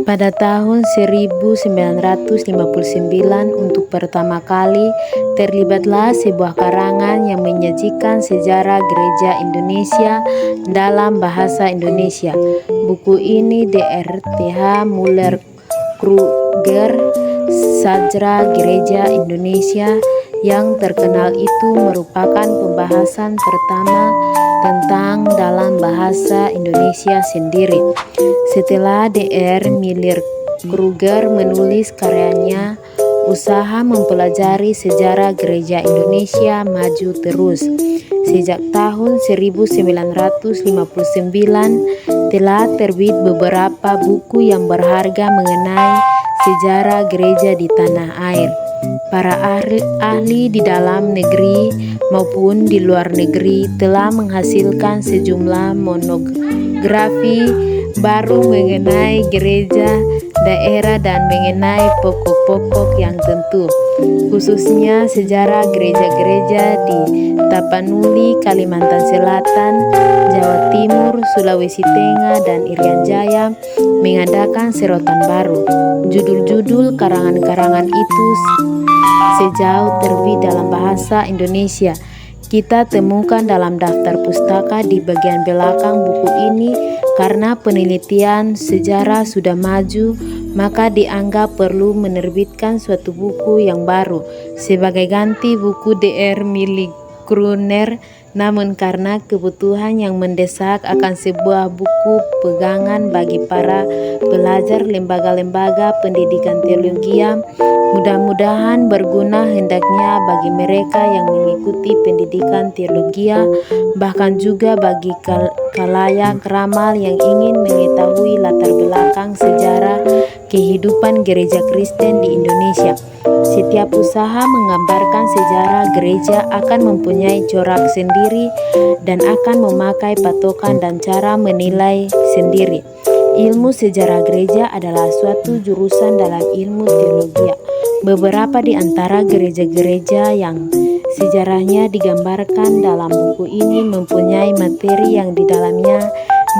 Pada tahun 1959 untuk pertama kali terlibatlah sebuah karangan yang menyajikan sejarah gereja Indonesia dalam bahasa Indonesia. Buku ini Dr. Muller Kruger, Sajra Gereja Indonesia yang terkenal itu merupakan pembahasan pertama tentang dalam bahasa Indonesia sendiri. Setelah Dr. Muller Kruger menulis karyanya, usaha mempelajari sejarah gereja Indonesia maju terus. Sejak tahun 1959 telah terbit beberapa buku yang berharga mengenai sejarah gereja di tanah air. Para ahli di dalam negeri maupun di luar negeri telah menghasilkan sejumlah monografi baru mengenai gereja, daerah, dan mengenai pokok-pokok yang tentu, khususnya sejarah gereja-gereja di Tapanuli, Kalimantan Selatan, Jawa Timur, Sulawesi Tengah, dan Irian Jaya mengadakan serotan baru. Judul-judul karangan-karangan itu sejauh terbit dalam bahasa Indonesia kita temukan dalam daftar pustaka di bagian belakang buku ini. Karena penelitian sejarah sudah maju, maka dianggap perlu menerbitkan suatu buku yang baru sebagai ganti buku Dr. Muller Kruger. Namun karena kebutuhan yang mendesak akan sebuah buku pegangan bagi para pelajar lembaga-lembaga pendidikan teologi, mudah-mudahan berguna hendaknya bagi mereka yang mengikuti pendidikan teologi, bahkan juga bagi khalayak ramal yang ingin mengetahui latar belakang sejarah kehidupan gereja Kristen di Indonesia. Setiap usaha menggambarkan sejarah gereja akan mempunyai corak sendiri dan akan memakai patokan dan cara menilai sendiri. Ilmu sejarah gereja adalah suatu jurusan dalam ilmu teologi. Beberapa di antara gereja-gereja yang sejarahnya digambarkan dalam buku ini mempunyai materi yang di dalamnya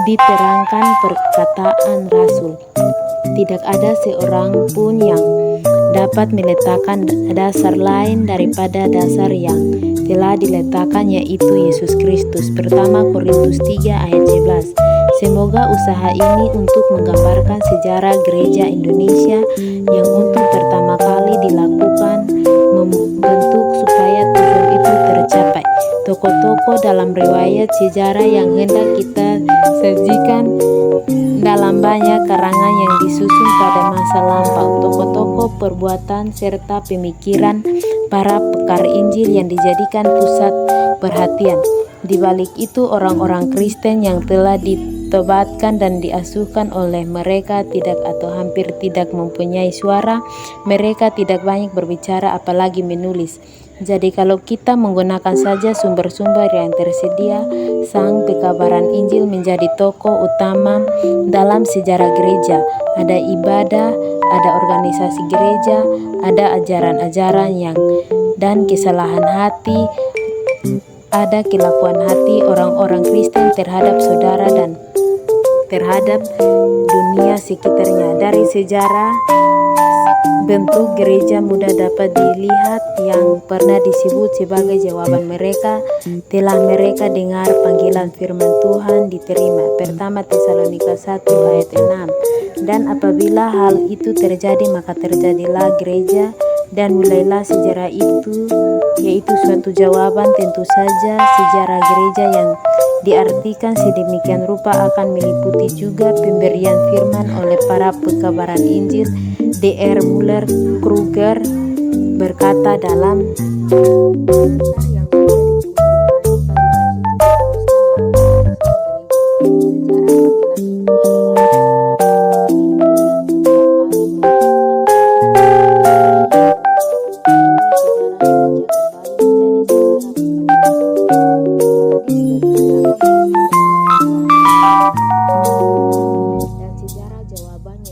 diterangkan perkataan Rasul. Tidak ada seorang pun yang dapat meletakkan dasar lain daripada dasar yang telah diletakkan, yaitu Yesus Kristus. Pertama Korintus 3 ayat 11. Semoga usaha ini untuk menggambarkan sejarah gereja Indonesia yang untuk pertama kali dilakukan membentuk supaya tujuan itu tercapai. Tokoh-tokoh dalam riwayat sejarah yang hendak kita sajikan dalam banyak karangan yang disusun pada masa lampau, tokoh-tokoh perbuatan serta pemikiran para pekar Injil yang dijadikan pusat perhatian. Di balik itu orang-orang Kristen yang telah ditobatkan dan diasuhkan oleh mereka tidak atau hampir tidak mempunyai suara. Mereka tidak banyak berbicara apalagi menulis. Jadi kalau kita menggunakan saja sumber-sumber yang tersedia, sang pekabaran Injil menjadi tokoh utama dalam sejarah gereja. Ada ibadah, ada organisasi gereja, ada ajaran-ajaran yang dan kesalahan hati, ada kelakuan hati orang-orang Kristen terhadap saudara dan terhadap dunia sekitarnya. Dari sejarah bentuk gereja mudah dapat dilihat yang pernah disebut sebagai jawaban mereka telah mereka dengar panggilan firman Tuhan diterima. Pertama Tesalonika 1 ayat 6. Dan apabila hal itu terjadi, maka terjadilah gereja dan mulailah sejarah itu, yaitu suatu jawaban. Tentu saja sejarah gereja yang diartikan sedemikian rupa akan meliputi juga pemberian firman oleh para pekabaran Injil. Dr. Muller Kruger berkata dalam panggilan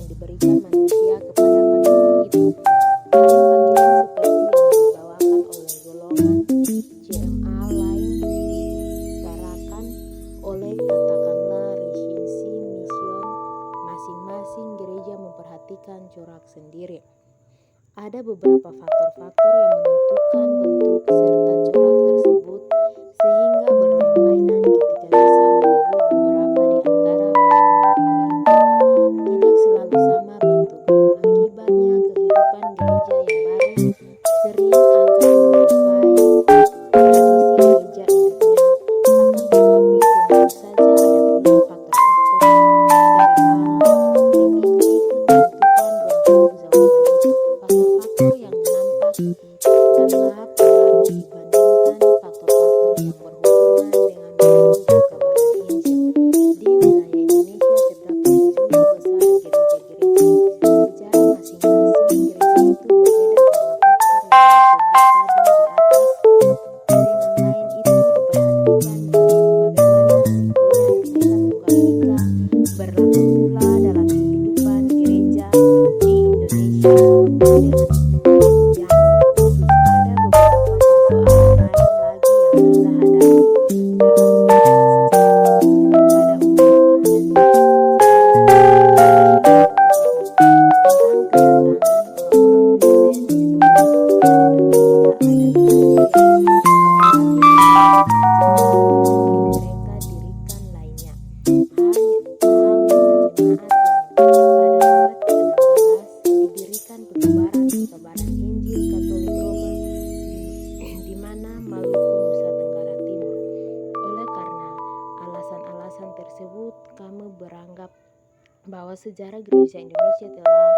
seperti yang dibawakan oleh golongan memperhatikan corak sendiri. Ada beberapa faktor-faktor yang menentukan bentuk serta corak tersebut, sehingga bermain-mainan ketika bisa menyebut beberapa di antara faktor-faktor itu. Tidak selalu sama bentuknya. Akibatnya, kehidupan gereja yang baru sering agak menyerupai tradisi gereja induknya. Akan tetapi tentu saja ada pula faktor-faktor dari dalam yang ikut menentukan bentuk zamangan itu. Faktor-faktor yang nampak karena pengaruh dibandingkan faktor-faktor yang berhubungan dengan bentuk kekabaran Injil. Di wilayah Indonesia terdapat sejumlah besar gereja-gereja. Secara masing-masing gereja itu berbeda karena faktor yang disebut tadi di atas. Dengan lain itu diperhatikan bagaimana semboyan Bhinneka Tunggal Ika berlaku pula dalam kehidupan gereja di Indonesia, walaupun dengan yang khusus. Ada beberapa persoalan lain lagi yang kita hadapi dalam melihat sejarah gereja pada umumnya dan tentang kedatangan orang-orang Kristen di seluruh Indonesia ada mereka dirikan lainnya. Hal dengan jemaat yang pada abad ke-16 didirikan penyebaran Injil Katolik Roma di mana Maluku, Nusa Tenggara Timur. Oleh karena alasan-alasan tersebut, kami beranggap bahwa sejarah gereja Indonesia telah